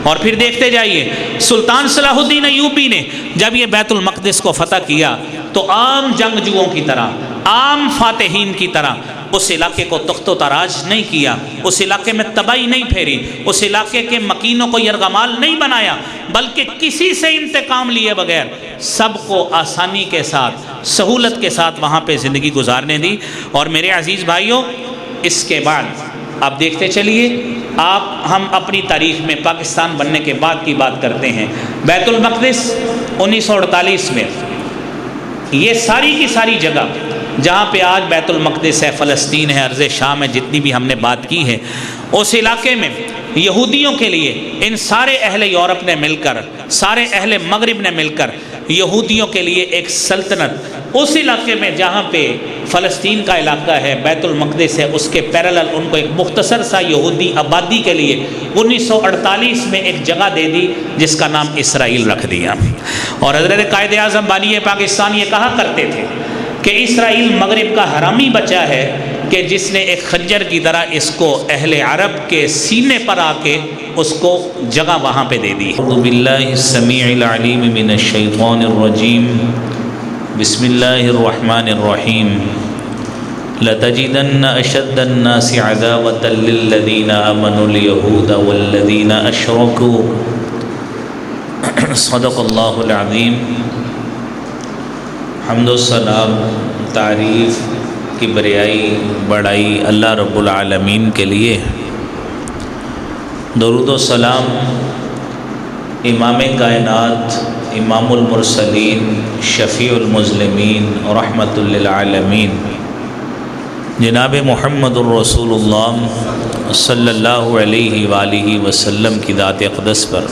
اور پھر دیکھتے جائیے سلطان صلاح الدین ایوبی نے جب یہ بیت المقدس کو فتح کیا تو عام جنگجوؤں کی طرح، عام فاتحین کی طرح اس علاقے کو تخت و تاراج نہیں کیا، اس علاقے میں تباہی نہیں پھیری، اس علاقے کے مکینوں کو یرغمال نہیں بنایا، بلکہ کسی سے انتقام لیے بغیر سب کو آسانی کے ساتھ، سہولت کے ساتھ وہاں پہ زندگی گزارنے دی۔ اور میرے عزیز بھائیوں، اس کے بعد آپ دیکھتے چلیے، ہم اپنی تاریخ میں پاکستان بننے کے بعد کی بات کرتے ہیں۔ بیت المقدس 1948 میں یہ ساری کی ساری جگہ جہاں پہ آج بیت المقدس ہے، فلسطین ہے، ارض شام ہے، جتنی بھی ہم نے بات کی ہے، اس علاقے میں یہودیوں کے لیے ان سارے اہل یورپ نے مل کر، سارے اہل مغرب نے مل کر یہودیوں کے لیے ایک سلطنت، اس علاقے میں جہاں پہ فلسطین کا علاقہ ہے، بیت المقدس ہے، اس کے پیرالل ان کو ایک مختصر سا یہودی آبادی کے لیے 1948 میں ایک جگہ دے دی جس کا نام اسرائیل رکھ دیا۔ اور حضرت قائد اعظم بانی پاکستان یہ کہا کرتے تھے کہ اسرائیل مغرب کا حرامی بچہ ہے کہ جس نے ایک خنجر کی طرح اس کو اہل عرب کے سینے پر آ کے اس کو جگہ وہاں پہ دے دی۔ اعوذ باللہ السمیع العلیم من الشیطان الرجیم، بسم اللہ الرحمن الرحیم، لَتَجِدَنَّ أَشَدَّ النَّاسِ عَدَاوَةً لِلَّذِينَ آمَنُوا الْيَهُودَ وَالَّذِينَ أَشْرَكُوا۔ صدق اللہ العظیم۔ حمد و ثنا، تعریف کی بڑائی اللہ رب العالمین کے لیے، درود و سلام امام کائنات، امام المرسلین، شفیع المذنبین، رحمت للعالمین، جناب محمد الرسول اللہ صلی اللہ علیہ وآلہ وسلم کی ذات اقدس پر۔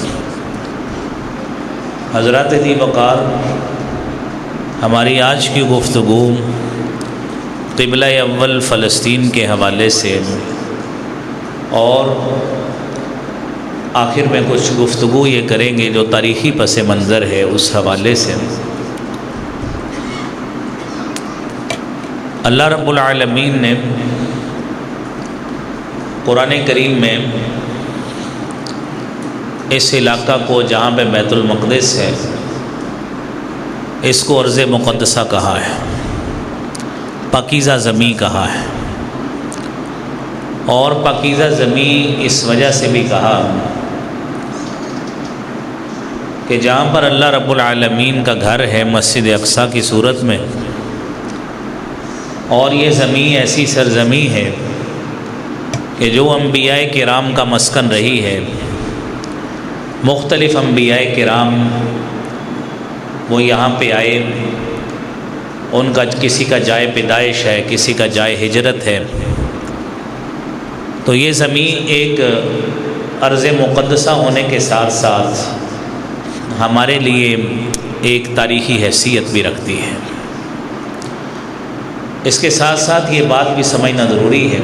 حضرات ذی وقار، ہماری آج کی گفتگو قبلہ اول فلسطین کے حوالے سے اور آخر میں کچھ گفتگو یہ کریں گے جو تاریخی پس منظر ہے اس حوالے سے۔ اللہ رب العالمین نے قرآن کریم میں اس علاقہ کو جہاں پہ بیت المقدس ہے اس کو ارض مقدسہ کہا ہے، پاکیزہ زمیں کہا ہے، اور پاکیزہ زمیں اس وجہ سے بھی کہا کہ جہاں پر اللہ رب العالمین کا گھر ہے مسجد اقصیٰ کی صورت میں، اور یہ زمین ایسی سرزمین ہے کہ جو انبیاء کرام کا مسکن رہی ہے، مختلف انبیاء کرام وہ یہاں پہ آئے، ان کا کسی کا جائے پیدائش ہے، کسی کا جائے ہجرت ہے، تو یہ زمین ایک ارض مقدسہ ہونے کے ساتھ ساتھ ہمارے لیے ایک تاریخی حیثیت بھی رکھتی ہے۔ اس کے ساتھ ساتھ یہ بات بھی سمجھنا ضروری ہے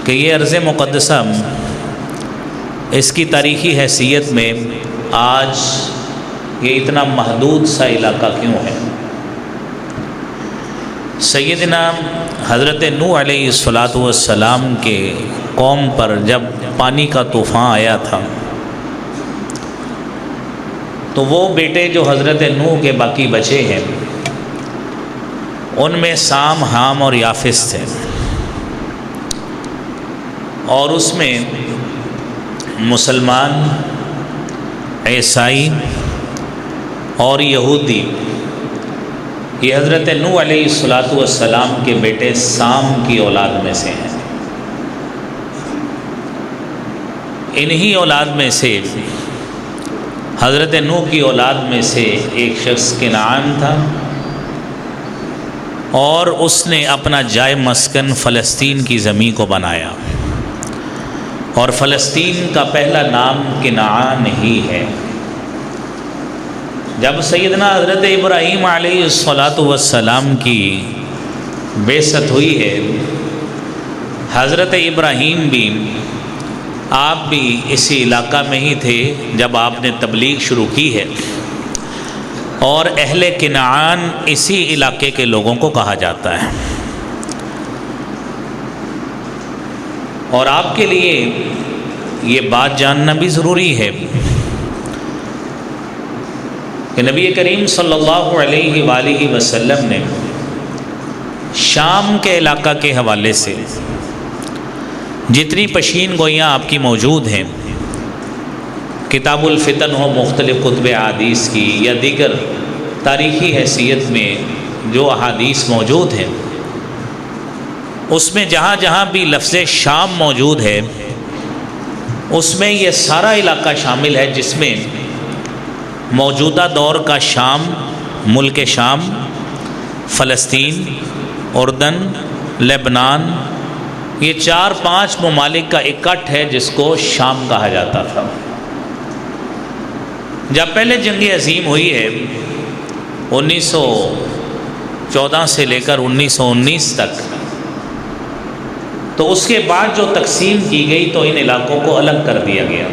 کہ یہ ارض مقدسہ اس کی تاریخی حیثیت میں آج یہ اتنا محدود سا علاقہ کیوں ہے؟ سیدنا حضرت نوح علیہ السلام کے قوم پر جب پانی کا طوفان آیا تھا تو وہ بیٹے جو حضرت نوح کے باقی بچے ہیں ان میں سام، حام اور یافس تھے، اور اس میں مسلمان، عیسائی اور یہودی، یہ حضرت نوح علیہ السلام کے بیٹے سام کی اولاد میں سے ہیں۔ انہی اولاد میں سے حضرت نوح کی اولاد میں سے ایک شخص کنعان تھا، اور اس نے اپنا جائے مسکن فلسطین کی زمین کو بنایا، اور فلسطین کا پہلا نام کنعان ہی ہے۔ جب سیدنا حضرت ابراہیم علیہ السلام کی بعثت ہوئی ہے، حضرت ابراہیم بھی، آپ بھی اسی علاقہ میں ہی تھے جب آپ نے تبلیغ شروع کی ہے، اور اہل کنعان اسی علاقے کے لوگوں کو کہا جاتا ہے۔ اور آپ کے لیے یہ بات جاننا بھی ضروری ہے کہ نبی کریم صلی اللہ علیہ وآلہ وسلم نے شام کے علاقہ کے حوالے سے جتنی پیشین گوئیاں آپ کی موجود ہیں، کتاب الفتن ہو، مختلف کتب احادیث کی یا دیگر تاریخی حیثیت میں جو احادیث موجود ہیں، اس میں جہاں جہاں بھی لفظ شام موجود ہے اس میں یہ سارا علاقہ شامل ہے، جس میں موجودہ دور کا شام، ملک شام، فلسطین، اردن، لبنان، یہ 4-5 ممالک کا اکٹھ ہے جس کو شام کہا جاتا تھا۔ جب پہلے جنگ عظیم ہوئی ہے 1914 سے لے کر 1919 تک، تو اس کے بعد جو تقسیم کی گئی تو ان علاقوں کو الگ کر دیا گیا،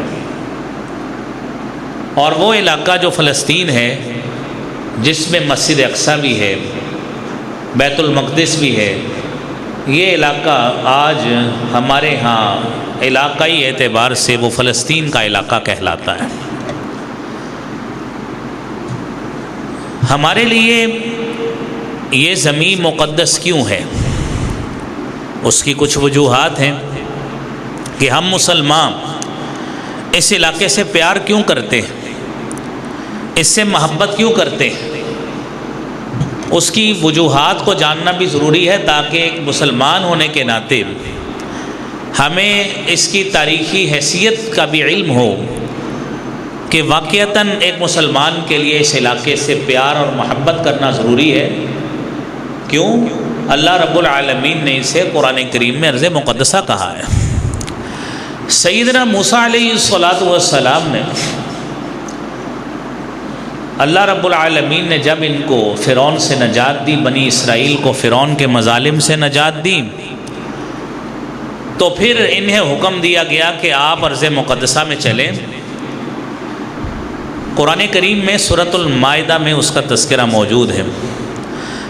اور وہ علاقہ جو فلسطین ہے جس میں مسجد اقصی بھی ہے، بیت المقدس بھی ہے، یہ علاقہ آج ہمارے ہاں علاقائی اعتبار سے وہ فلسطین کا علاقہ کہلاتا ہے۔ ہمارے لیے یہ زمین مقدس کیوں ہے؟ اس کی کچھ وجوہات ہیں کہ ہم مسلمان اس علاقے سے پیار کیوں کرتے ہیں، اس سے محبت کیوں کرتے ہیں۔ اس کی وجوہات کو جاننا بھی ضروری ہے تاکہ ایک مسلمان ہونے کے ناطے ہمیں اس کی تاریخی حیثیت کا بھی علم ہو کہ واقعتاً ایک مسلمان کے لیے اس علاقے سے پیار اور محبت کرنا ضروری ہے۔ کیوں؟ اللہ رب العالمین نے اسے قرآن کریم میں ارض مقدسہ کہا ہے۔ سیدنا موسیٰ علیہ السلام نے، اللہ رب العالمین نے جب ان کو فرعون سے نجات دی، بنی اسرائیل کو فرعون کے مظالم سے نجات دی، تو پھر انہیں حکم دیا گیا کہ آپ ارض مقدسہ میں چلیں۔ قرآن کریم میں سورۃ المائدہ میں اس کا تذکرہ موجود ہے۔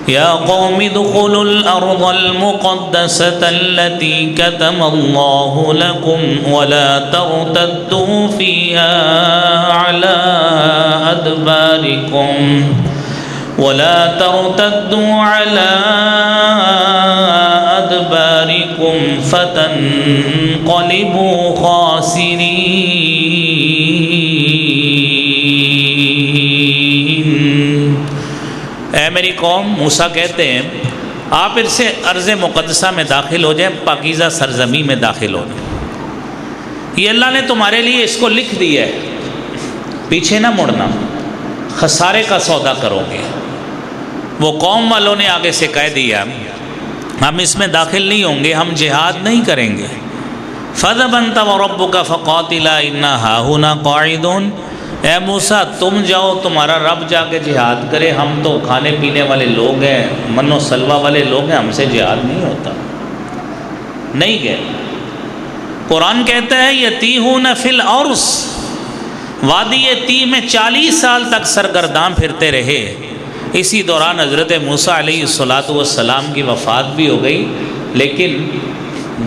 یا قوم ادخلوا الارض المقدسة التي كتب الله لكم ولا ترتدوا فيها على أدباركم فتنقلبوا خاسرين۔ اے میری قوم، موسیٰ کہتے ہیں آپ پھر سے ارض مقدسہ میں داخل ہو جائیں، پاکیزہ سرزمین میں داخل ہو جائیں۔ یہ اللہ نے تمہارے لیے اس کو لکھ دیا ہے، پیچھے نہ مڑنا، خسارے کا سودا کرو گے۔ وہ قوم والوں نے آگے سے کہہ دیا ہم اس میں داخل نہیں ہوں گے، ہم جہاد نہیں کریں گے۔ فَاذْهَبْ أَنْتَ وَرَبُّكَ فَقَاتِلَا إِنَّا هَاهُنَا قَاعِدُونَ۔ اے موسیٰ تم جاؤ، تمہارا رب جا کے جہاد کرے، ہم تو کھانے پینے والے لوگ ہیں، من و سلوہ والے لوگ ہیں، ہم سے جہاد نہیں ہوتا۔ نہیں گئے۔ قرآن کہتا ہے یتیہون فی الارض، وادی تیہ میں 40 سال تک سرگرداں پھرتے رہے۔ اسی دوران حضرت موسیٰ علیہ السلام کی وفات بھی ہو گئی، لیکن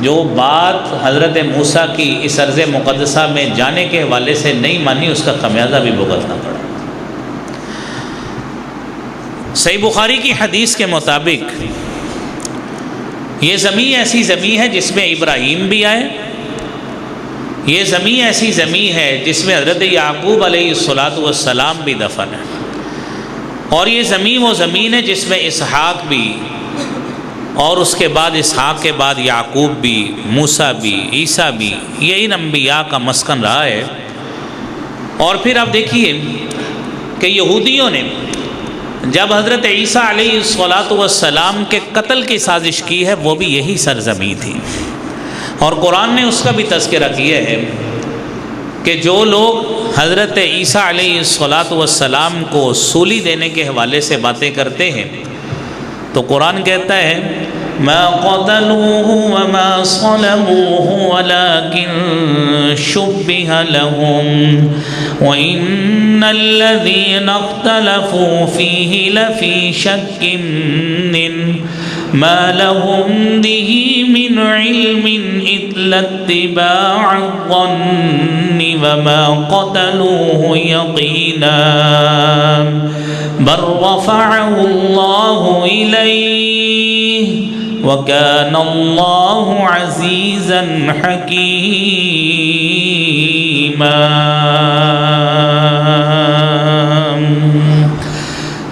جو بات حضرت موسیٰ کی اس ارض مقدسہ میں جانے کے حوالے سے نہیں مانی، اس کا خمیازہ بھی بھگتنا پڑا۔ صحیح بخاری کی حدیث کے مطابق یہ زمین ایسی زمین ہے جس میں ابراہیم بھی آئے، یہ زمین ایسی زمین ہے جس میں حضرت یعقوب علیہ السلام بھی دفن ہے، اور یہ زمین وہ زمین ہے جس میں اسحاق بھی، اور اس کے بعد اسحاق کے بعد یعقوب بھی، موسیٰ بھی، عیسیٰ بھی، یہ ان انبیاء کا مسکن رہا ہے۔ اور پھر آپ دیکھیے کہ یہودیوں نے جب حضرت عیسیٰ علیہ السلام کے قتل کی سازش کی ہے، وہ بھی یہی سرزمین تھی، اور قرآن نے اس کا بھی تذکرہ کیا ہے کہ جو لوگ حضرت عیسیٰ علیہ السلام کو سولی دینے کے حوالے سے باتیں کرتے ہیں، تو قرآن کہتا ہے ما قتلوه وما صلبوه ولكن شبه لهم وإن الذين اختلفوا فيه لفي شك منه ما لهم به من علم إلا اتباع الظن وما قتلوه يقينا بل رفعه الله إليه وكان الله عزيزا حكيما۔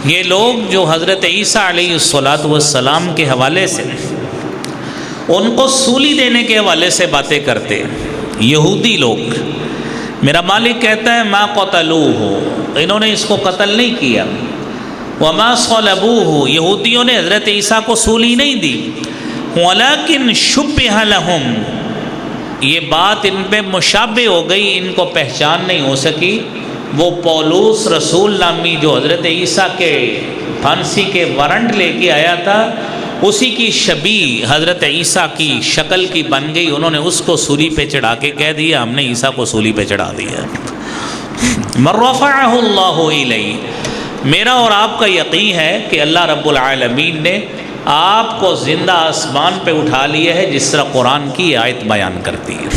یہ لوگ جو حضرت عیسیٰ علیہ السلام کے حوالے سے ان کو سولی دینے کے حوالے سے باتیں کرتے، یہودی لوگ، میرا مالک کہتا ہے ما قتلوہ، انہوں نے اس کو قتل نہیں کیا، وما صلبوہ، یہودیوں نے حضرت عیسیٰ کو سولی نہیں دی، ولیکن شبہ لہم، یہ بات ان پہ مشابہ ہو گئی، ان کو پہچان نہیں ہو سکی۔ وہ پولوس رسول نامی جو حضرت عیسیٰ کے پھانسی کے وارنٹ لے کے آیا تھا، اسی کی شبیہ حضرت عیسیٰ کی شکل کی بن گئی، انہوں نے اس کو سولی پہ چڑھا کے کہہ دیا ہم نے عیسیٰ کو سولی پہ چڑھا دیا۔ من رفعہ اللہ الیہ، میرا اور آپ کا یقین ہے کہ اللہ رب العالمین نے آپ کو زندہ آسمان پہ اٹھا لیا ہے، جس طرح قرآن کی آیت بیان کرتی ہے،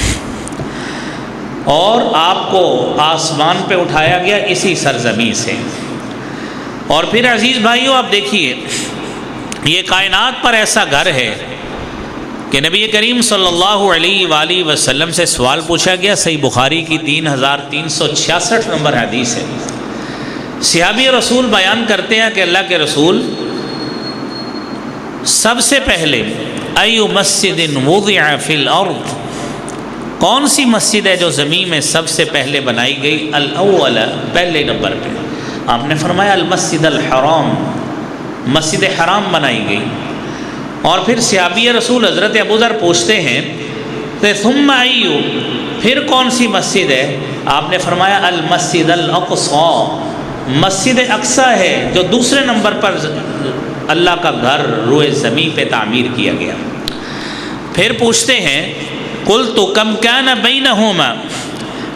اور آپ کو آسمان پہ اٹھایا گیا اسی سرزمین سے۔ اور پھر عزیز بھائیوں آپ دیکھیے، یہ کائنات پر ایسا گھر ہے کہ نبی کریم صلی اللہ علیہ وآلہ وسلم سے سوال پوچھا گیا، صحیح بخاری کی 3366 نمبر حدیث ہے۔ صحابی رسول بیان کرتے ہیں کہ اللہ کے رسول، سب سے پہلے ایو مسجد وضع فی الارض، کون سی مسجد ہے جو زمین میں سب سے پہلے بنائی گئی؟ الاول، پہلے نمبر پہ آپ نے فرمایا المسجد الحرام، مسجد حرام بنائی گئی۔ اور پھر صحابی رسول حضرت ابو ذر پوچھتے ہیں ثم ایو، پھر کون سی مسجد ہے؟ آپ نے فرمایا المسجد الاقصی، مسجد اقصی ہے جو دوسرے نمبر پر اللہ کا گھر روئے زمین پہ تعمیر کیا گیا۔ پھر پوچھتے ہیں قلت کم کان بینہما،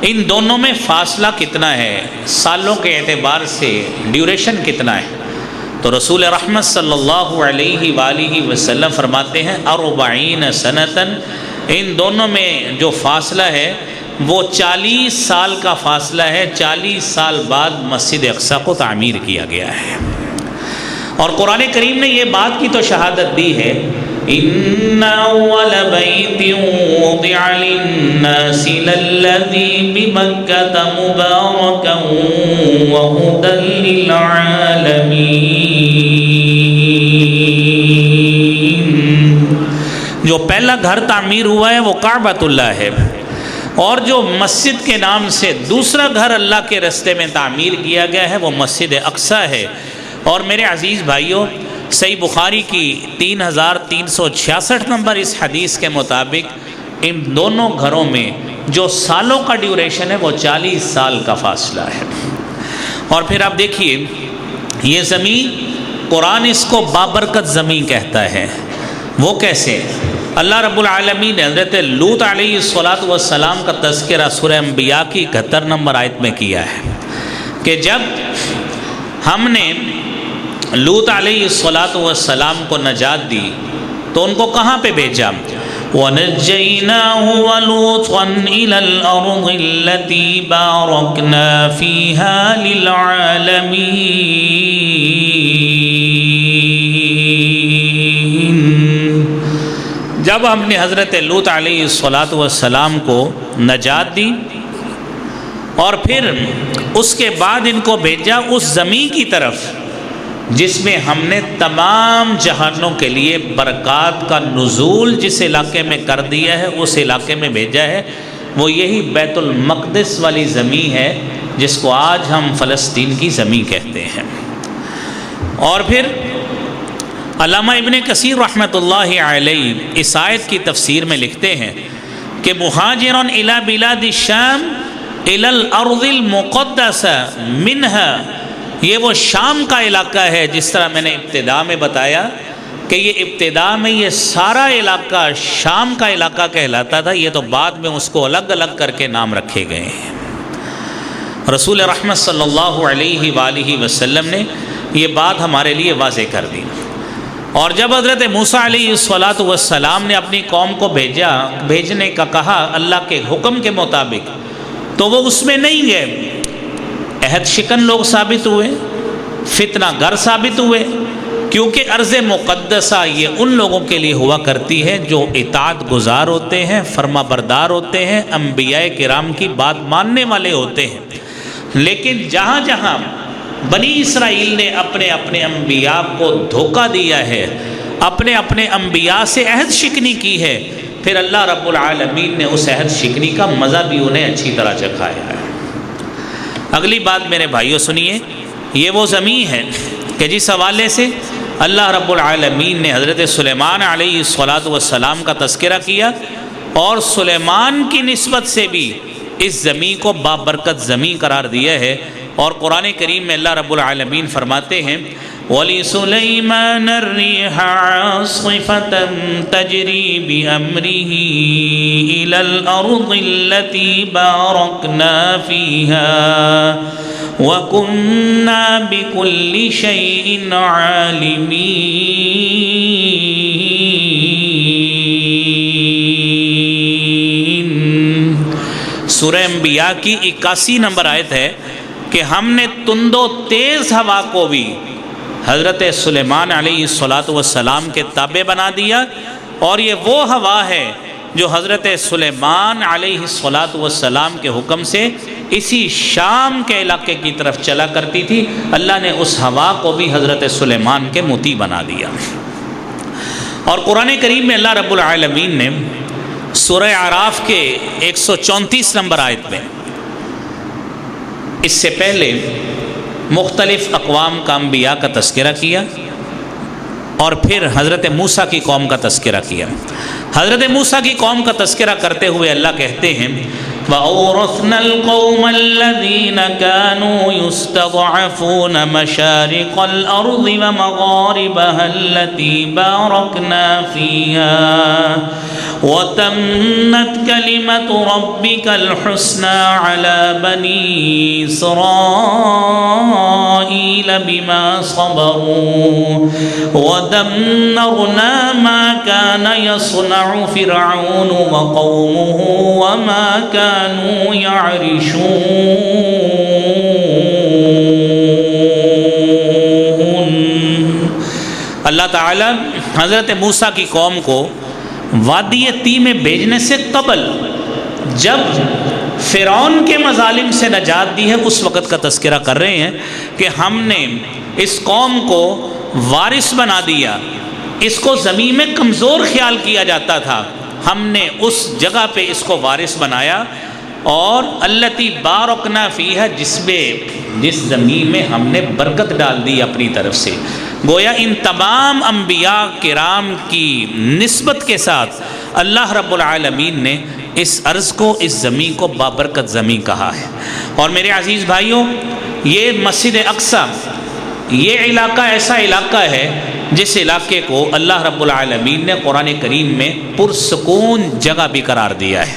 ان دونوں میں فاصلہ کتنا ہے، سالوں کے اعتبار سے ڈیوریشن کتنا ہے؟ تو رسول رحمت صلی اللہ علیہ وآلہ وسلم فرماتے ہیں 40 سنتاً، ان دونوں میں جو فاصلہ ہے وہ 40 سال کا فاصلہ ہے، 40 سال بعد مسجد اقصی کو تعمیر کیا گیا ہے۔ اور قرآن کریم نے یہ بات کی تو شہادت دی ہے، ان اول بیت وضع للناس للذی بمکۃ مبارکا وہدی للعالمین، جو پہلا گھر تعمیر ہوا ہے وہ کعبۃ اللہ ہے، اور جو مسجد کے نام سے دوسرا گھر اللہ کے راستے میں تعمیر کیا گیا ہے وہ مسجد اقصی ہے۔ اور میرے عزیز بھائیوں، صحیح بخاری کی 3366 نمبر اس حدیث کے مطابق ان دونوں گھروں میں جو سالوں کا ڈیوریشن ہے وہ 40 سال کا فاصلہ ہے۔ اور پھر آپ دیکھیے، یہ زمین قرآن اس کو بابرکت زمین کہتا ہے۔ وہ کیسے؟ اللہ رب العالمین نے حضرت لوط علیہ السلام کا تذکرہ سورہ انبیاء کی 71 نمبر آیت میں کیا ہے کہ جب ہم نے لوط علیہ السلام کو نجات دی تو ان کو کہاں پہ بھیجا؟ وَنَجَّيْنَاهُ وَلُوطًا إِلَى الْأَرْضِ الَّتِي بَارَكْنَا فِيهَا لِلْعَالَمِينَ۔ جب ہم نے حضرت لوط علیہ السلام کو نجات دی اور پھر اس کے بعد ان کو بھیجا اس زمین کی طرف جس میں ہم نے تمام جہانوں کے لیے برکات کا نزول جس علاقے میں کر دیا ہے اس علاقے میں بھیجا ہے، وہ یہی بیت المقدس والی زمین ہے جس کو آج ہم فلسطین کی زمین کہتے ہیں۔ اور پھر علامہ ابن کثیر رحمۃ اللہ علیہ اس آیت کی تفسیر میں لکھتے ہیں کہ مہاجرون الی بلاد الشام الی الارض المقدسہ منہا، یہ وہ شام کا علاقہ ہے، جس طرح میں نے ابتدا میں بتایا کہ یہ ابتدا میں یہ سارا علاقہ شام کا علاقہ کہلاتا تھا، یہ تو بعد میں اس کو الگ الگ کر کے نام رکھے گئے ہیں۔ رسول رحمت صلی اللہ علیہ وآلہ وسلم نے یہ بات ہمارے لیے واضح کر دی۔ اور جب حضرت موسیٰ علیہ السلام نے اپنی قوم کو بھیجنے کا کہا اللہ کے حکم کے مطابق، تو وہ اس میں نہیں گئے، عہد شکن لوگ ثابت ہوئے، فتنہ گر ثابت ہوئے، کیونکہ ارض مقدسہ یہ ان لوگوں کے لیے ہوا کرتی ہے جو اطاعت گزار ہوتے ہیں، فرما بردار ہوتے ہیں، انبیاء کرام کی بات ماننے والے ہوتے ہیں۔ لیکن جہاں جہاں بنی اسرائیل نے اپنے اپنے انبیاء کو دھوکہ دیا ہے، اپنے اپنے انبیاء سے عہد شکنی کی ہے، پھر اللہ رب العالمین نے اس عہد شکنی کا مزہ بھی انہیں اچھی طرح چکھایا ہے۔ اگلی بات میرے بھائیوں سنیے، یہ وہ زمین ہے کہ جس حوالے سے اللہ رب العالمین نے حضرت سلیمان علیہ السلام کا تذکرہ کیا، اور سلیمان کی نسبت سے بھی اس زمین کو بابرکت زمین قرار دیا ہے۔ اور قرآن کریم میں اللہ رب العالمین فرماتے ہیں وَلِسُلَيْمَانَ الرِّيحَ عَاصِفَةً تَجْرِي بِأَمْرِهِ إِلَى الْأَرْضِ الَّتِي بَارَكْنَا فِيهَا وَكُنَّا بِكُلِّ شَيْءٍ عَالِمِينَ۔ سورہ انبیاء کی 81 نمبر آیت ہے کہ ہم نے تند و تیز ہوا کو بھی حضرت سلیمان علیہ السلام کے تابع بنا دیا، اور یہ وہ ہوا ہے جو حضرت سلیمان علیہ السلام کے حکم سے اسی شام کے علاقے کی طرف چلا کرتی تھی۔ اللہ نے اس ہوا کو بھی حضرت سلیمان کے مطیع بنا دیا۔ اور قرآن کریم میں اللہ رب العالمین نے سورہ اعراف کے 134 نمبر آیت میں اس سے پہلے مختلف اقوام کا انبیاء کا تذکرہ کیا، اور پھر حضرت موسیٰ کی قوم کا تذکرہ کیا۔ حضرت موسیٰ کی قوم کا تذکرہ کرتے ہوئے اللہ کہتے ہیں وَأَوْرَثْنَا الْقَوْمَ الَّذِينَ كَانُوا يُسْتَضْعَفُونَ مَشَارِقَ الْأَرْضِ وَمَغَارِبَهَا الَّتِي بَارَكْنَا فِيهَا وَتَمَّتْ كَلِمَةُ رَبِّكَ الْحُسْنَى عَلَى بَنِي إِسْرَائِيلَ بِمَا صَبَرُوا وَدَمَّرْنَا مَا كَانَ يَصْنَعُ فِرْعَوْنُ وَقَوْمُهُ وَمَا كَانُوا يَعْرِشُونَ۔ اللہ تعالی حضرت موسیٰ کی قوم کو وادی تی میں بھیجنے سے قبل جب فرعون کے مظالم سے نجات دی ہے، اس وقت کا تذکرہ کر رہے ہیں کہ ہم نے اس قوم کو وارث بنا دیا۔ اس کو زمین میں کمزور خیال کیا جاتا تھا، ہم نے اس جگہ پہ اس کو وارث بنایا، اور التی بارکنا فیہا جس زمین میں ہم نے برکت ڈال دی اپنی طرف سے۔ گویا ان تمام انبیاء کرام کی نسبت کے ساتھ اللہ رب العالمین نے اس عرض کو، اس زمین کو بابرکت زمین کہا ہے۔ اور میرے عزیز بھائیوں، یہ مسجد اقصی، یہ علاقہ ایسا علاقہ ہے جس علاقے کو اللہ رب العالمین نے قرآن کریم میں پرسکون جگہ بھی قرار دیا ہے۔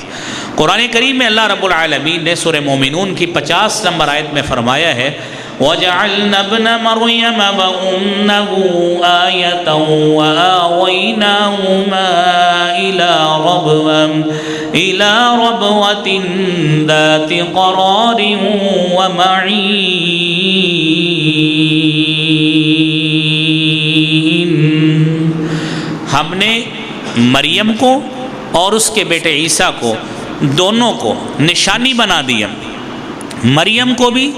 قرآن کریم میں اللہ رب العالمین نے سورہ مومنون کی 50 نمبر آیت میں فرمایا ہے وَجَعَلْنَا ابْنَ مَرْيَمَ وَأُمَّهُ آيَةً وَآوَيْنَاهُمَا إِلَى رَبْوَةٍ ذَاتِ قَرَارٍ وَمَعِينٍ۔ ہم نے مریم کو اور اس کے بیٹے عیسیٰ کو، دونوں کو نشانی بنا دیا، مریم کو بھی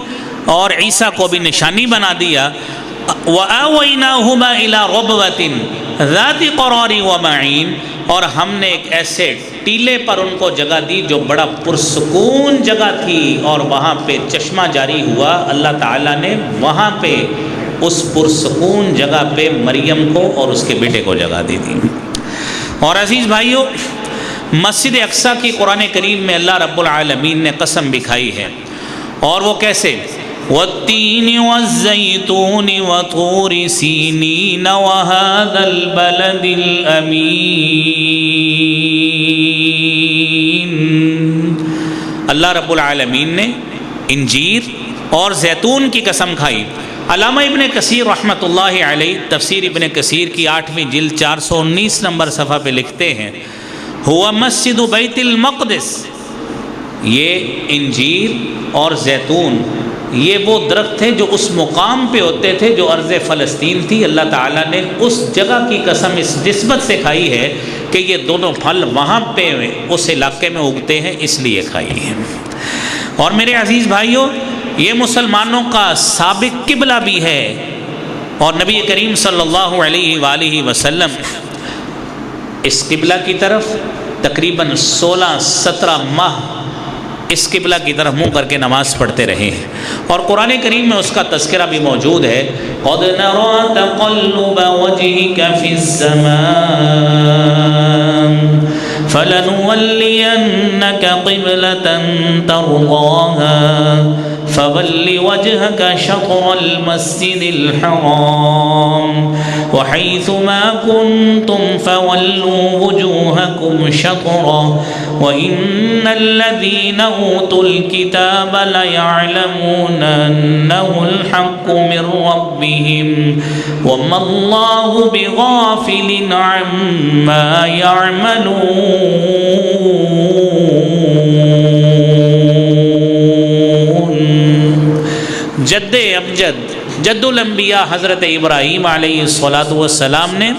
اور عیسیٰ کو بھی نشانی بنا دیا۔ وَآوَيْنَاهُمَا إِلَى رَبْوَةٍ ذَاتِ قَرَارٍ وَمَعِينٍ، اور ہم نے ایک ایسے ٹیلے پر ان کو جگہ دی جو بڑا پرسکون جگہ تھی، اور وہاں پہ چشمہ جاری ہوا۔ اللہ تعالیٰ نے وہاں پہ اس پرسکون جگہ پہ مریم کو اور اس کے بیٹے کو جگہ دی تھی۔ اور عزیز بھائیوں، مسجد اقصی کی قرآن کریم میں اللہ رب العالمین نے قسم بھی کھائی ہے، اور وہ کیسے والتین والزیتون وطور سینین وهذا البلد الامین۔ اللہ رب العالمین نے انجیر اور زیتون کی قسم کھائی۔ علامہ ابن کثیر رحمۃ اللہ علیہ تفسیر ابن کثیر کی 8ویں جلد 419 نمبر صفحہ پہ لکھتے ہیں، ہوا مسجد بیت المقدس، یہ انجیر اور زیتون یہ وہ درخت تھے جو اس مقام پہ ہوتے تھے جو ارض فلسطین تھی۔ اللہ تعالیٰ نے اس جگہ کی قسم اس نسبت سے کھائی ہے کہ یہ دونوں پھل وہاں پہ اس علاقے میں اگتے ہیں، اس لیے کھائی ہے۔ اور میرے عزیز بھائیوں، یہ مسلمانوں کا سابق قبلہ بھی ہے، اور نبی کریم صلی اللہ علیہ وآلہ وسلم اس قبلہ کی طرف تقریباً 16-17 ماہ اس قبلہ کی طرف منہ کر کے نماز پڑھتے رہے ہیں، اور قرآن کریم میں اس کا تذکرہ بھی موجود ہے۔ قَدْ نَرَى تَقَلُّبَ وَجْهِكَ فِي السَّمَاءِ فَلَنُوَلِّيَنَّكَ قِبْلَةً تَرْضَاهَا فَوَلِّ وَجْهَكَ شَطْرَ الْمَسْجِدِ الْحَرَامِ وَحَيْثُ مَا كُنْتُمْ فَوَلُّوا وُجُوهَكُمْ شَطْرَهُ وَإِنَّ الَّذِينَ أُوتُوا الْكِتَابَ لَيَعْلَمُونَ أَنَّهُ الْحَقُّ مِنْ رَبِّهِمْ وَمَا اللَّهُ بِغَافِلٍ عَمَّا يَعْمَلُونَ۔ جد امجد جد الانبیاء حضرت ابراہیم علیہ السلام نے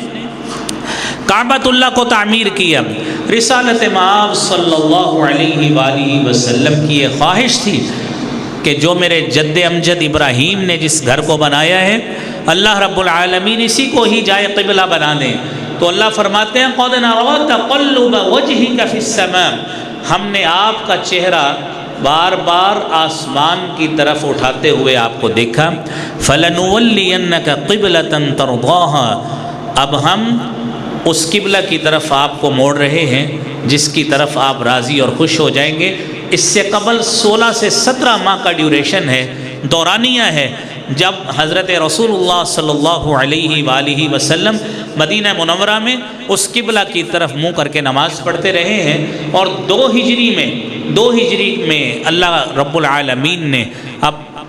کعبۃ اللہ کو تعمیر کیا۔ رسالت مآب صلی اللہ علیہ وآلہ وسلم کی یہ خواہش تھی کہ جو میرے جد امجد ابراہیم نے جس گھر کو بنایا ہے، اللہ رب العالمین اسی کو ہی جائے قبلہ بنا دیں۔ تو اللہ فرماتے ہیں قَدْ نَرَى تَقَلُّبَ وَجْهِكَ فِي السَّمَاءِ، ہم نے آپ کا چہرہ بار بار آسمان کی طرف اٹھاتے ہوئے آپ کو دیکھا۔ فَلَنُوَلِّيَنَّكَ قِبْلَةً تَرْضَاهَا، اب ہم اس قبلہ کی طرف آپ کو موڑ رہے ہیں جس کی طرف آپ راضی اور خوش ہو جائیں گے۔ اس سے قبل 16 سے 17 ماہ کا ڈیوریشن ہے، دورانیہ ہے، جب حضرت رسول اللہ صلی اللہ علیہ وآلہ وسلم مدینہ منورہ میں اس قبلہ کی طرف منہ کر کے نماز پڑھتے رہے ہیں، اور 2 ہجری میں اللہ رب العالمین نے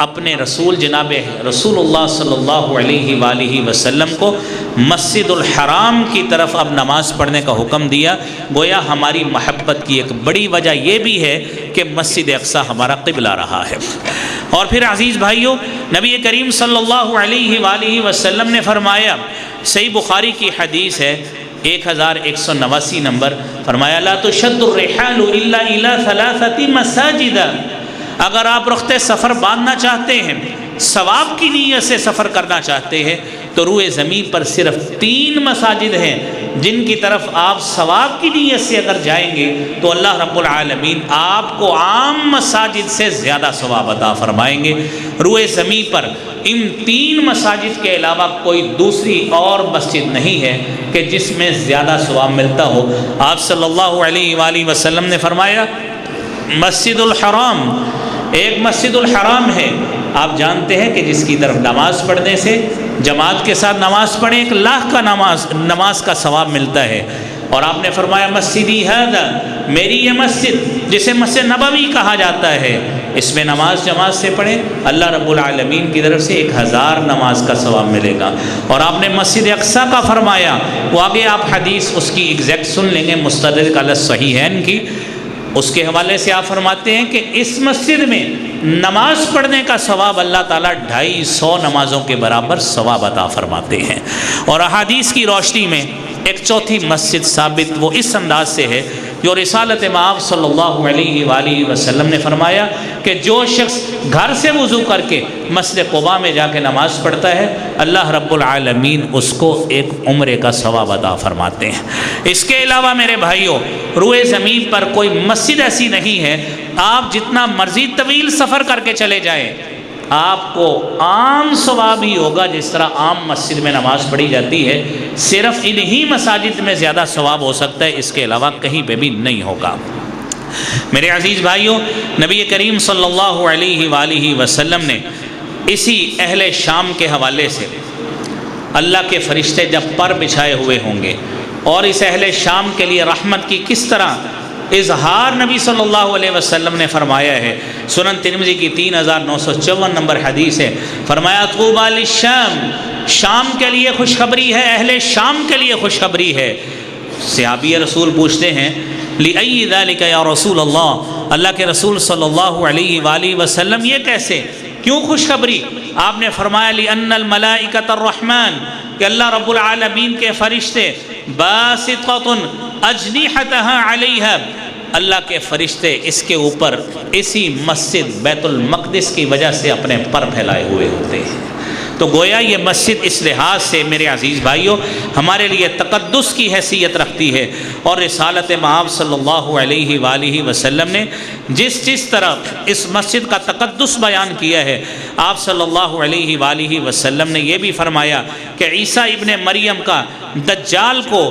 اپنے رسول جناب رسول اللہ صلی اللہ علیہ وآلہ وسلم کو مسجد الحرام کی طرف اب نماز پڑھنے کا حکم دیا۔ گویا ہماری محبت کی ایک بڑی وجہ یہ بھی ہے کہ مسجد اقصی ہمارا قبلہ رہا ہے۔ اور پھر عزیز بھائیوں، نبی کریم صلی اللہ علیہ وآلہ وسلم نے فرمایا، صحیح بخاری کی حدیث ہے 1189 نمبر، فرمایا لا تشد الرحال الا الى 3 مساجد، اگر آپ رخت سفر باندھنا چاہتے ہیں، ثواب کی نیت سے سفر کرنا چاہتے ہیں، تو روئے زمین پر صرف 3 مساجد ہیں جن کی طرف آپ ثواب کی نیت سے اگر جائیں گے تو اللہ رب العالمین آپ کو عام مساجد سے زیادہ ثواب عطا فرمائیں گے۔ روئے زمین پر ان 3 مساجد کے علاوہ کوئی دوسری اور مسجد نہیں ہے کہ جس میں زیادہ ثواب ملتا ہو۔ آپ صلی اللہ علیہ وآلہ وسلم نے فرمایا مسجد الحرام، ایک مسجد الحرام ہے، آپ جانتے ہیں کہ جس کی طرف نماز پڑھنے سے، جماعت کے ساتھ نماز پڑھیں 1 لاکھ کا نماز کا ثواب ملتا ہے۔ اور آپ نے فرمایا مسجدی ھذا، میری یہ مسجد جسے مسجد نبوی کہا جاتا ہے، اس میں نماز جماعت سے پڑھیں، اللہ رب العالمین کی طرف سے 1000 نماز کا ثواب ملے گا۔ اور آپ نے مسجد اقصی کا فرمایا، وہ آگے آپ حدیث اس کی ایگزیکٹ سن لیں گے مستدرک علی الصحیحین کی، اس کے حوالے سے آپ فرماتے ہیں کہ اس مسجد میں نماز پڑھنے کا ثواب اللہ تعالیٰ 250 نمازوں کے برابر ثواب عطا فرماتے ہیں۔ اور احادیث کی روشنی میں ایک چوتھی مسجد ثابت وہ اس انداز سے ہے جو رسالت مآب صلی اللہ علیہ وآلہ وسلم نے فرمایا کہ جو شخص گھر سے وضو کر کے مسجد قباء میں جا کے نماز پڑھتا ہے، اللہ رب العالمین اس کو ایک عمرے کا ثواب عطا فرماتے ہیں۔ اس کے علاوہ میرے بھائیوں، روئے زمین پر کوئی مسجد ایسی نہیں ہے، آپ جتنا مرضی طویل سفر کر کے چلے جائیں، آپ کو عام ثواب ہی ہوگا جس طرح عام مسجد میں نماز پڑھی جاتی ہے۔ صرف انہی مساجد میں زیادہ ثواب ہو سکتا ہے، اس کے علاوہ کہیں پہ بھی نہیں ہوگا۔ میرے عزیز بھائیوں، نبی کریم صلی اللہ علیہ وآلہ وسلم نے اسی اہل شام کے حوالے سے اللہ کے فرشتے جب پر بچھائے ہوئے ہوں گے اور اس اہل شام کے لیے رحمت کی کس طرح اظہار نبی صلی اللہ علیہ وسلم نے فرمایا ہے۔ سنن ترمذی کی 3954 نمبر حدیث ہے، فرمایا طوبی للشام، شام کے لیے خوشخبری ہے، اہل شام کے لیے خوشخبری ہے۔ صحابی رسول پوچھتے ہیں لِأَيِّ ذَلِكَ یا رسول اللہ کے رسول صلی اللہ علیہ وآلہ وسلم یہ کیسے، کیوں خوشخبری؟ آپ نے فرمایا لِأَنَّ الْمَلَائِكَةَ الرَّحْمَنِ، کہ اللہ رب العالمین کے فرشتے باسطۃ اجنحتها علیہا، اللہ کے فرشتے اس کے اوپر اسی مسجد بیت المقدس کی وجہ سے اپنے پر پھیلائے ہوئے ہوتے ہیں۔ تو گویا یہ مسجد اس لحاظ سے میرے عزیز بھائیوں ہمارے لیے تقدس کی حیثیت رکھتی ہے، اور رسالت مآب صلی اللہ علیہ وآلہ وسلم نے جس طرح اس مسجد کا تقدس بیان کیا ہے، آپ صلی اللہ علیہ وآلہ وسلم نے یہ بھی فرمایا کہ عیسیٰ ابن مریم کا دجال کو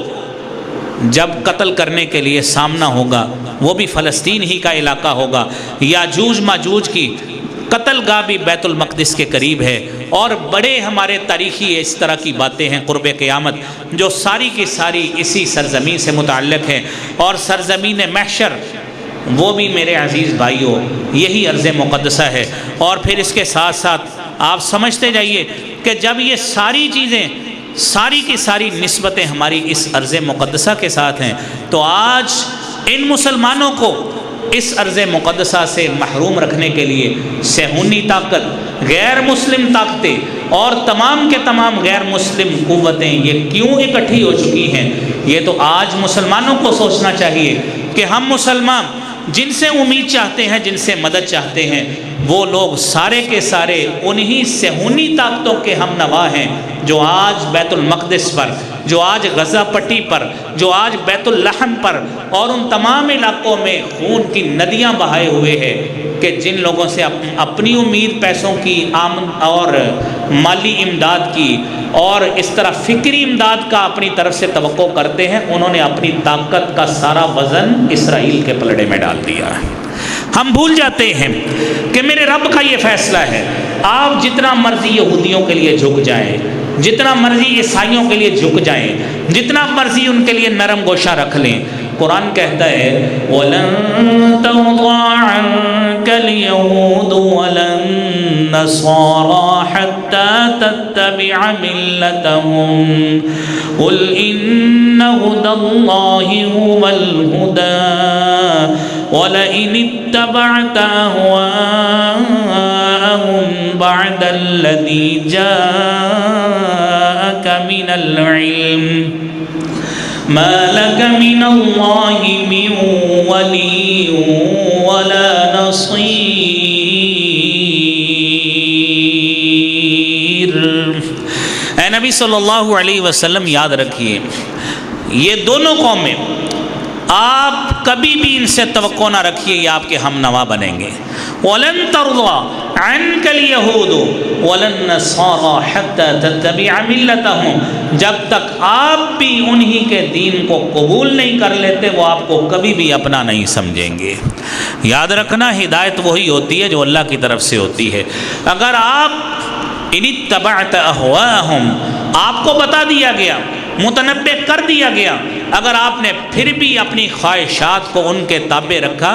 جب قتل کرنے کے لیے سامنا ہوگا، وہ بھی فلسطین ہی کا علاقہ ہوگا، یاجوج ماجوج کی قتل گاہ بھی بیت المقدس کے قریب ہے، اور بڑے ہمارے تاریخی اس طرح کی باتیں ہیں قرب قیامت جو ساری کی ساری اسی سرزمین سے متعلق ہیں، اور سرزمین محشر وہ بھی میرے عزیز بھائیوں یہی ارض مقدسہ ہے۔ اور پھر اس کے ساتھ ساتھ آپ سمجھتے جائیے کہ جب یہ ساری چیزیں ساری کی ساری نسبتیں ہماری اس ارض مقدسہ کے ساتھ ہیں، تو آج ان مسلمانوں کو اس ارض مقدسہ سے محروم رکھنے کے لیے صہیونی طاقت، غیر مسلم طاقتیں اور تمام کے تمام غیر مسلم قوتیں یہ کیوں اکٹھی ہو چکی ہیں، یہ تو آج مسلمانوں کو سوچنا چاہیے کہ ہم مسلمان جن سے امید چاہتے ہیں، جن سے مدد چاہتے ہیں، وہ لوگ سارے کے سارے انہی صہیونی طاقتوں کے ہم نوا ہیں جو آج بیت المقدس پر، جو آج غزہ پٹی پر، جو آج بیت اللحم پر اور ان تمام علاقوں میں خون کی ندیاں بہائے ہوئے ہیں، کہ جن لوگوں سے اپنی امید پیسوں کی اور مالی امداد کی اور اس طرح فکری امداد کا اپنی طرف سے توقع کرتے ہیں، انہوں نے اپنی طاقت کا سارا وزن اسرائیل کے پلڑے میں ڈال دیا ہے۔ ہم بھول جاتے ہیں کہ میرے رب کا یہ فیصلہ ہے، آپ جتنا مرضی یہودیوں کے لیے جھک جائیں، جتنا مرضی عیسائیوں کے لیے جھک جائیں، جتنا مرضی ان کے لیے نرم گوشہ رکھ لیں، قرآن کہتا ہے وَلَن تَرْضَىٰ عَنكَ الْيَهُودُ وَلَا النَّصَارَىٰ حَتَّىٰ تَتَّبِعَ مِلَّتَهُمْ قُلْ إِنَّ هُدَى اللَّهِ هُوَ الْهُدَىٰ وَلَئِنِ اتَّبَعْتَ أَهْوَاءَهُمْ بَعْدَ الَّذِي جَاءَكَ مِنَ الْعِلْمِ مَا لَكَ مِنَ اللَّهِ مِنْ وَلِيٍّ وَلَا نَصِيرٍ۔ اے نبی صلی اللہ علیہ وسلم یاد رکھیے، یہ دونوں قومیں آپ کبھی بھی ان سے توقع نہ رکھیے یہ آپ کے ہم نوا بنیں گے۔ وَلَن تَرْضَىٰ عَنكَ الْيَهُودُ وَلَا النَّصَارَىٰ حَتَّىٰ تَتَّبِعَ مِلَّتَهُمْ، جب تک آپ بھی انہی کے دین کو قبول نہیں کر لیتے وہ آپ کو کبھی بھی اپنا نہیں سمجھیں گے۔ یاد رکھنا ہدایت وہی ہوتی ہے جو اللہ کی طرف سے ہوتی ہے۔ اگر آپ ان اتبعت اہواءہم، آپ کو بتا دیا گیا، متنبع کر دیا گیا، اگر آپ نے پھر بھی اپنی خواہشات کو ان کے تابع رکھا،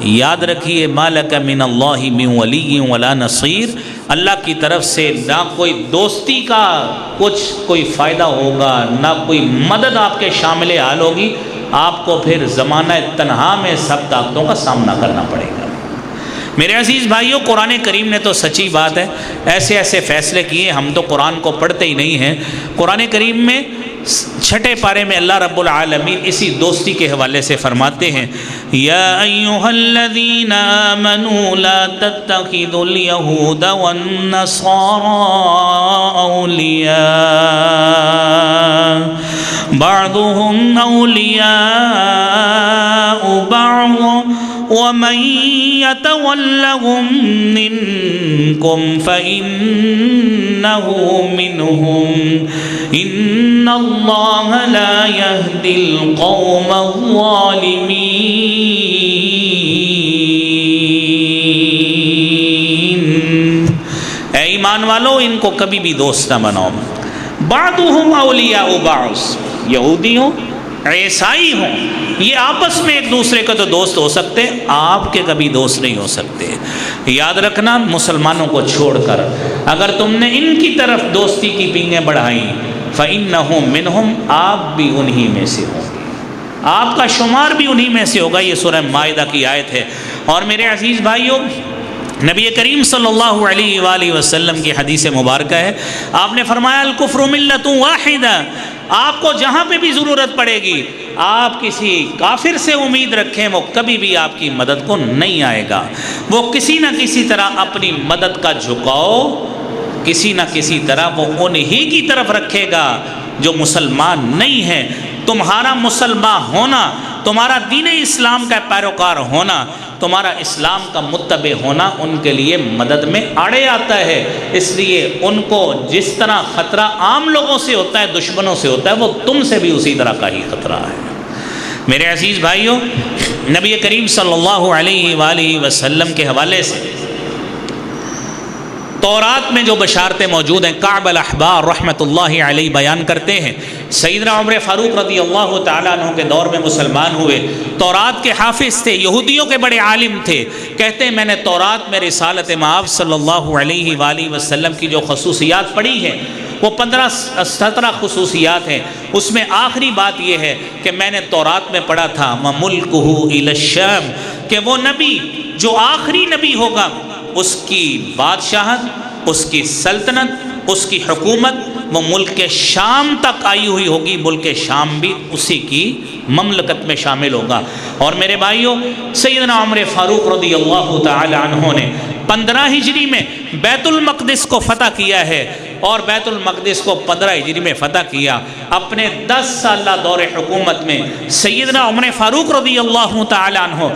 یاد رکھیے ما لک من اللہ من ولی ولا نصیر، اللہ کی طرف سے نہ کوئی دوستی کا کوئی فائدہ ہوگا، نہ کوئی مدد آپ کے شامل حال ہوگی، آپ کو پھر زمانہ تنہا میں سب طاقتوں کا سامنا کرنا پڑے گا۔ میرے عزیز بھائیوں، قرآن کریم نے تو سچی بات ہے ایسے ایسے فیصلے کیے، ہم تو قرآن کو پڑھتے ہی نہیں ہیں۔ قرآن کریم میں 6 پارے میں اللہ رب العالمین اسی دوستی کے حوالے سے فرماتے ہیں یا ایھا الذین آمنوا لا تتخذوا اليہود والنصارى اولیاء بعضهم اولیاء بعض ومن يتولهم منكم فإنه منهم إن الله لا يهدي القوم الظالمين۔ اے ایمان والو ان کو کبھی بھی دوست نہ بناؤ. بعضهم اولیاء بعض، یہودی ہوں عیسائی ہوں، یہ آپس میں ایک دوسرے کا تو دوست ہو سکتے ہیں، آپ کے کبھی دوست نہیں ہو سکتے. یاد رکھنا مسلمانوں کو چھوڑ کر اگر تم نے ان کی طرف دوستی کی پینگیں بڑھائیں فَإِنَّهُمْ مِنْهُمْ، آپ بھی انہی میں سے ہوں گے، آپ کا شمار بھی انہی میں سے ہوگا. یہ سورہ مائدہ کی آیت ہے. اور میرے عزیز بھائیوں، نبی کریم صلی اللہ علیہ وآلہ وسلم کی حدیث مبارکہ ہے، آپ نے فرمایا الکفر ملت واحدہ. آپ کو جہاں پہ بھی ضرورت پڑے گی آپ کسی کافر سے امید رکھیں، وہ کبھی بھی آپ کی مدد کو نہیں آئے گا. وہ کسی نہ کسی طرح اپنی مدد کا جھکاؤ کسی نہ کسی طرح وہ انہی کی طرف رکھے گا جو مسلمان نہیں ہے. تمہارا مسلمان ہونا، تمہارا دین اسلام کا پیروکار ہونا، تمہارا اسلام کا متبع ہونا ان کے لیے مدد میں آڑے آتا ہے. اس لیے ان کو جس طرح خطرہ عام لوگوں سے ہوتا ہے، دشمنوں سے ہوتا ہے، وہ تم سے بھی اسی طرح کا ہی خطرہ ہے. میرے عزیز بھائیوں، نبی کریم صلی اللہ علیہ وآلہ وسلم کے حوالے سے تورات میں جو بشارتیں موجود ہیں کعب الاحبار رحمۃ اللہ علیہ بیان کرتے ہیں. سیدنا عمر فاروق رضی اللہ تعالیٰ عنہ کے دور میں مسلمان ہوئے، تورات کے حافظ تھے، یہودیوں کے بڑے عالم تھے. کہتے ہیں میں نے تورات میں رسالت مآب صلی اللہ علیہ وآلہ وسلم کی جو خصوصیات پڑھی ہیں وہ 15-17 خصوصیات ہیں. اس میں آخری بات یہ ہے کہ میں نے تورات میں پڑھا تھا وَمُلْكُهُ إِلَى الشَّامِ، کہ وہ نبی جو آخری نبی ہوگا اس کی بادشاہت، اس کی سلطنت، اس کی حکومت وہ ملک شام تک آئی ہوئی ہوگی. ملک شام بھی اسی کی مملکت میں شامل ہوگا. اور میرے بھائیوں، سیدنا عمر فاروق رضی اللہ تعالی عنہ نے 15 ہجری میں بیت المقدس کو فتح کیا ہے، اور بیت المقدس کو 15 ہجری میں فتح کیا. اپنے 10 سالہ دور حکومت میں سیدنا عمر فاروق رضی اللہ تعالی عنہ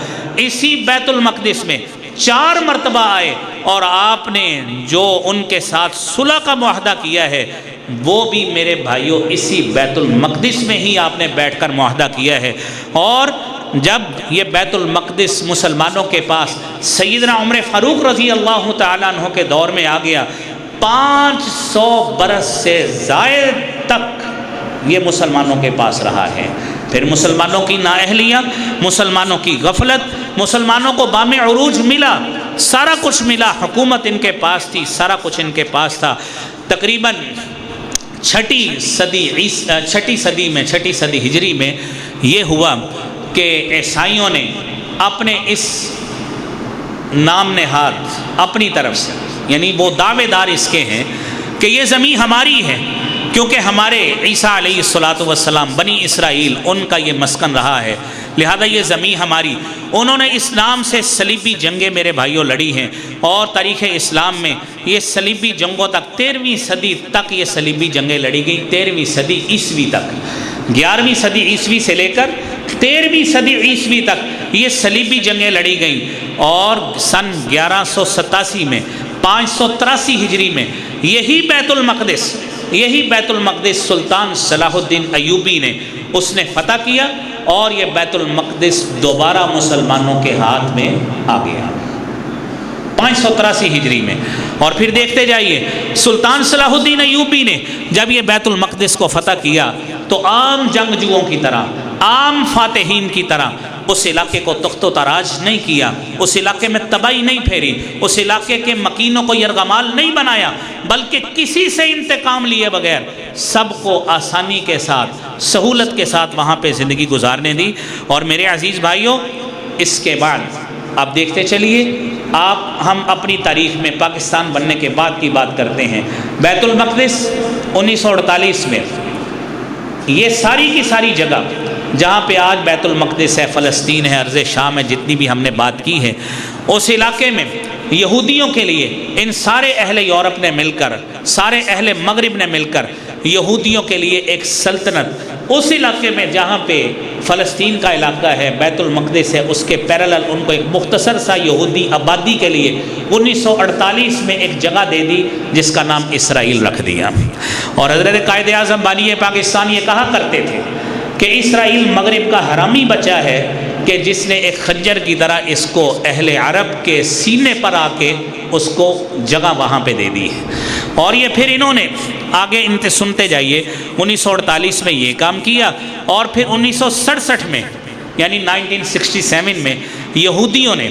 اسی بیت المقدس میں 4 مرتبہ آئے، اور آپ نے جو ان کے ساتھ صلح کا معاہدہ کیا ہے وہ بھی میرے بھائیوں اسی بیت المقدس میں ہی آپ نے بیٹھ کر معاہدہ کیا ہے. اور جب یہ بیت المقدس مسلمانوں کے پاس سیدنا عمر فاروق رضی اللہ تعالیٰ عنہ کے دور میں آ گیا، 500 برس سے زائد تک یہ مسلمانوں کے پاس رہا ہے. پھر مسلمانوں کی نااہلیاں، مسلمانوں کی غفلت، مسلمانوں کو بام عروج ملا، سارا کچھ ملا، حکومت ان کے پاس تھی، سارا کچھ ان کے پاس تھا. تقریباً 6 صدی ہجری میں یہ ہوا کہ عیسائیوں نے اپنے اس نام نہاد اپنی طرف سے، یعنی وہ دعوے دار اس کے ہیں کہ یہ زمین ہماری ہے، کیونکہ ہمارے عیسیٰ علیہ السلام بنی اسرائیل ان کا یہ مسکن رہا ہے، لہذا یہ زمین ہماری. انہوں نے اسلام سے صلیبی جنگیں میرے بھائیوں لڑی ہیں، اور تاریخ اسلام میں یہ صلیبی جنگوں تک 13ویں صدی تک یہ صلیبی جنگیں لڑی گئیں. 13ویں صدی عیسوی تک، 11ویں صدی عیسوی سے لے کر 13ویں صدی عیسوی تک یہ صلیبی جنگیں لڑی گئیں. اور سن 1187 میں 583 ہجری میں یہی بیت المقدس سلطان صلاح الدین ایوبی نے اس نے فتح کیا، اور یہ بیت المقدس دوبارہ مسلمانوں کے ہاتھ میں آ گیا 583 ہجری میں. اور پھر دیکھتے جائیے سلطان صلاح الدین ایوبی نے جب یہ بیت المقدس کو فتح کیا تو عام جنگجوؤں کی طرح، عام فاتحین کی طرح اس علاقے کو تخت و تاراج نہیں کیا، اس علاقے میں تباہی نہیں پھیری، اس علاقے کے مکینوں کو یرغمال نہیں بنایا، بلکہ کسی سے انتقام لیے بغیر سب کو آسانی کے ساتھ، سہولت کے ساتھ وہاں پہ زندگی گزارنے دی. اور میرے عزیز بھائیوں، اس کے بعد آپ دیکھتے چلیے، ہم اپنی تاریخ میں پاکستان بننے کے بعد کی بات کرتے ہیں. بیت المقدس 1948 میں یہ ساری کی ساری جگہ جہاں پہ آج بیت المقدس ہے، فلسطین ہے، ارض شام ہے، جتنی بھی ہم نے بات کی ہے، اس علاقے میں یہودیوں کے لیے ان سارے اہل یورپ نے مل کر، سارے اہل مغرب نے مل کر یہودیوں کے لیے ایک سلطنت، اس علاقے میں جہاں پہ فلسطین کا علاقہ ہے، بیت المقدس ہے، اس کے پیرالل ان کو ایک مختصر سا یہودی آبادی کے لیے 1948 میں ایک جگہ دے دی جس کا نام اسرائیل رکھ دیا. اور حضرت قائد اعظم بانی پاکستان یہ کہا کرتے تھے کہ اسرائیل مغرب کا حرامی بچہ ہے، کہ جس نے ایک خنجر کی طرح اس کو اہل عرب کے سینے پر آ کے اس کو جگہ وہاں پہ دے دی ہے۔ اور یہ پھر انہوں نے آگے انتے سنتے جائیے 1948 میں یہ کام کیا، اور پھر 1967 میں یعنی 1967 میں یہودیوں نے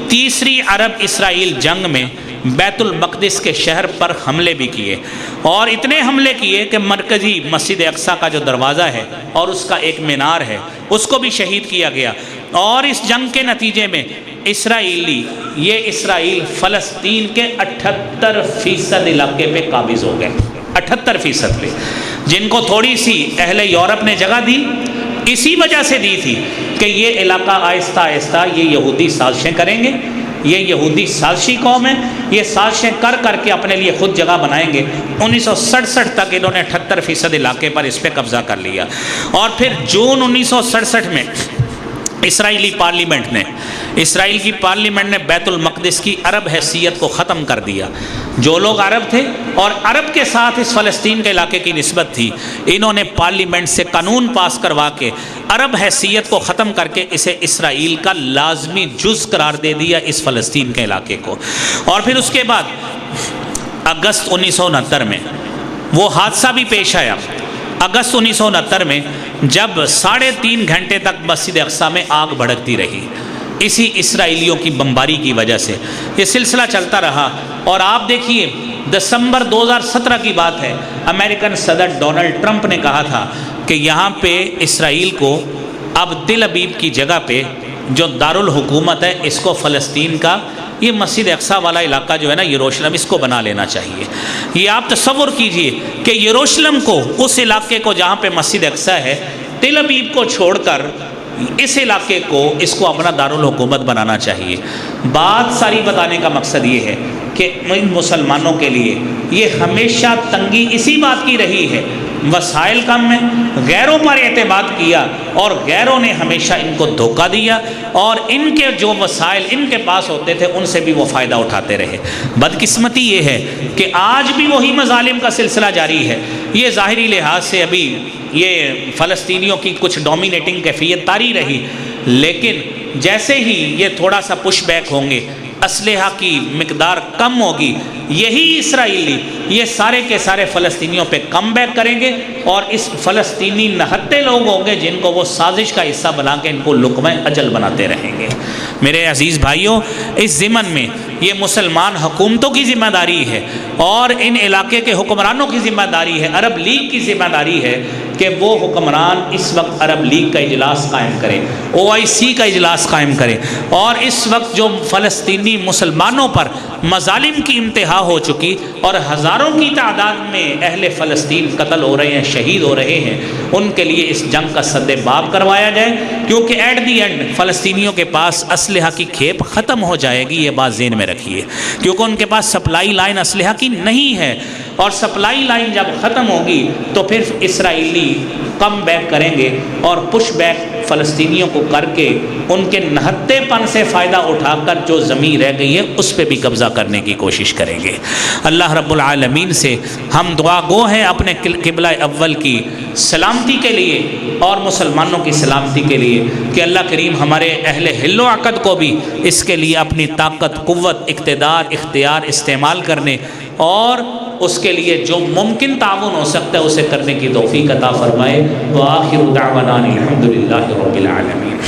تیسری عرب اسرائیل جنگ میں بیت المقدس کے شہر پر حملے بھی کیے، اور اتنے حملے کیے کہ مرکزی مسجد اقصیٰ کا جو دروازہ ہے اور اس کا ایک مینار ہے اس کو بھی شہید کیا گیا۔ اور اس جنگ کے نتیجے میں اسرائیل فلسطین کے 78% علاقے پہ قابض ہو گئے، 78% پہ، جن کو تھوڑی سی اہل یورپ نے جگہ دی، اسی وجہ سے دی تھی کہ یہ علاقہ آہستہ آہستہ یہ یہودی سازشیں کریں گے، یہ یہودی سازشی قوم ہے، یہ سازشیں کر کر کے اپنے لیے خود جگہ بنائیں گے۔ 1967 تک انہوں نے 78% علاقے پر اس پہ قبضہ کر لیا، اور پھر جون 1967 میں اسرائیلی پارلیمنٹ نے بیت المقدس کی عرب حیثیت کو ختم کر دیا۔ جو لوگ عرب تھے اور عرب کے ساتھ اس فلسطین کے علاقے کی نسبت تھی، انہوں نے پارلیمنٹ سے قانون پاس کروا کے عرب حیثیت کو ختم کر کے اسے اسرائیل کا لازمی جز قرار دے دیا، اس فلسطین کے علاقے کو۔ اور پھر اس کے بعد اگست 1969 میں وہ حادثہ بھی پیش آیا، اگست 1969 میں جب 3.5 گھنٹے تک مسجد اقصیٰ میں آگ بھڑکتی رہی، اسی اسرائیلیوں کی بمباری کی وجہ سے یہ سلسلہ چلتا رہا۔ اور آپ دیکھیے دسمبر 2017 کی بات ہے، امریکن صدر ڈونلڈ ٹرمپ نے کہا تھا کہ یہاں پہ اسرائیل کو اب تل ابیب کی جگہ پہ جو دارالحکومت ہے اس کو فلسطین کا یہ مسجد اقصیٰ والا علاقہ جو ہے نا یروشلم، اس کو بنا لینا چاہیے۔ یہ آپ تصور کیجئے کہ یروشلم کو، اس علاقے کو جہاں پہ مسجد اقصیٰ ہے، تل ابیب کو چھوڑ کر اس علاقے کو، اس کو اپنا دارالحکومت بنانا چاہیے۔ بات ساری بتانے کا مقصد یہ ہے کہ ان مسلمانوں کے لیے یہ ہمیشہ تنگی اسی بات کی رہی ہے، وسائل کم میں غیروں پر اعتماد کیا، اور غیروں نے ہمیشہ ان کو دھوکہ دیا، اور ان کے جو وسائل ان کے پاس ہوتے تھے ان سے بھی وہ فائدہ اٹھاتے رہے۔ بدقسمتی یہ ہے کہ آج بھی وہی مظالم کا سلسلہ جاری ہے۔ یہ ظاہری لحاظ سے ابھی یہ فلسطینیوں کی کچھ ڈومینیٹنگ کیفیت طاری رہی، لیکن جیسے ہی یہ تھوڑا سا پش بیک ہوں گے، اسلحہ کی مقدار کم ہوگی، یہی اسرائیلی یہ سارے کے سارے فلسطینیوں پہ کم بیک کریں گے، اور اس فلسطینی نہتے لوگ ہوں گے جن کو وہ سازش کا حصہ بنا کے ان کو لقمہ اجل بناتے رہیں گے۔ میرے عزیز بھائیوں، اس ضمن میں یہ مسلمان حکومتوں کی ذمہ داری ہے، اور ان علاقے کے حکمرانوں کی ذمہ داری ہے، عرب لیگ کی ذمہ داری ہے کہ وہ حکمران اس وقت عرب لیگ کا اجلاس قائم کریں، OIC کا اجلاس قائم کریں، اور اس وقت جو فلسطینی مسلمانوں پر مظالم کی انتہا ہو چکی اور ہزاروں کی تعداد میں اہل فلسطین قتل ہو رہے ہیں، شہید ہو رہے ہیں، ان کے لیے اس جنگ کا سد باب کروایا جائے، کیونکہ ایٹ دی اینڈ فلسطینیوں کے پاس اسلحہ کی کھیپ ختم ہو جائے گی۔ یہ بات ذہن میں رکھیے، کیونکہ ان کے پاس سپلائی لائن اسلحہ کی نہیں ہے، اور سپلائی لائن جب ختم ہوگی تو پھر اسرائیلی کم بیک کریں گے، اور پش بیک فلسطینیوں کو کر کے ان کے نہتے پن سے فائدہ اٹھا کر جو زمین رہ گئی ہے اس پہ بھی قبضہ کرنے کی کوشش کریں گے۔ اللہ رب العالمین سے ہم دعا گو ہیں اپنے قبلہ اول کی سلامتی کے لیے اور مسلمانوں کی سلامتی کے لیے، کہ اللہ کریم ہمارے اہل حل و عقد کو بھی اس کے لیے اپنی طاقت، قوت، اقتدار، اختیار استعمال کرنے، اور اس کے لیے جو ممکن تعاون ہو سکتا ہے اسے کرنے کی توفیق عطا فرمائے۔ وآخر دعوانا الحمدللہ رب العالمین۔